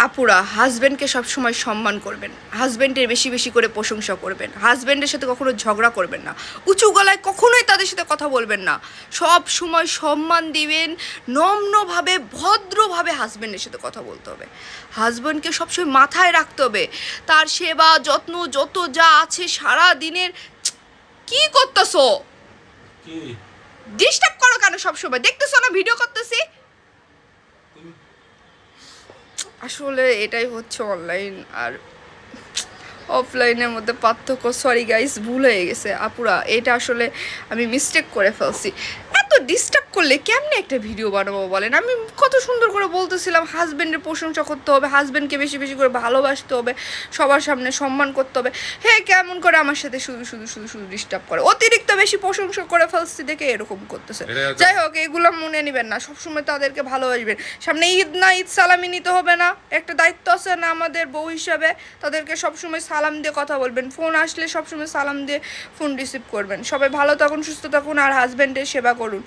আপুরা হাজব্যান্ডকে সবসময় সম্মান করবেন, হাজব্যান্ডের বেশি বেশি করে প্রশংসা করবেন, হাজব্যান্ডের সাথে কখনো ঝগড়া করবেন না, উঁচু গলায় কখনোই তাদের সাথে কথা বলবেন না, সব সময় সম্মান দিবেন, নম্রভাবে ভদ্রভাবে হাজব্যান্ডের সাথে কথা বলতে হবে। হাজব্যান্ডকে সবসময় মাথায় রাখতে হবে, তার সেবা যত্ন যত যা আছে সারা দিনের। কি করতেছো? ডিস্টার্ব করো কেন সবসময়? দেখতেছো না ভিডিও করতেছি? আসলে এটাই হচ্ছে অনলাইন আর অফলাইনের মধ্যে পার্থক্য। সরি গাইস, ভুল হয়ে গেছে আপুরা, এটা আসলে আমি মিস্টেক করে ফেলছি। এত ডিস্টার্ব করলে কেমনে একটা ভিডিও বানাবো বলেন? আমি কত সুন্দর করে বলতেছিলাম হাজব্যান্ডের প্রশংসা করতে হবে, হাজব্যান্ডকে বেশি বেশি করে ভালোবাসতে হবে, সবার সামনে সম্মান করতে হবে। হ্যাঁ, কেমন করে আমার সাথে শুধু শুধু শুধু শুধু ডিস্টার্ব করে, অতিরিক্ত বেশি প্রশংসা করে ফেলছি দেখে এরকম করতেছে। যাই হোক, এগুলো মনে নেবেন না, সবসময় তাদেরকে ভালোবাসবেন। সামনে ঈদ না, ঈদ সালামি নিতে হবে না? একটা দায়িত্ব আছে না আমাদের বউ হিসাবে? তাদেরকে সবসময় সালাম দিয়ে কথা বলবেন, ফোন আসলে সবসময় সালাম দিয়ে ফোন রিসিভ করবেন। সবাই ভালো থাকুন, সুস্থ থাকুন আর হাজব্যান্ডের সেবা করুন।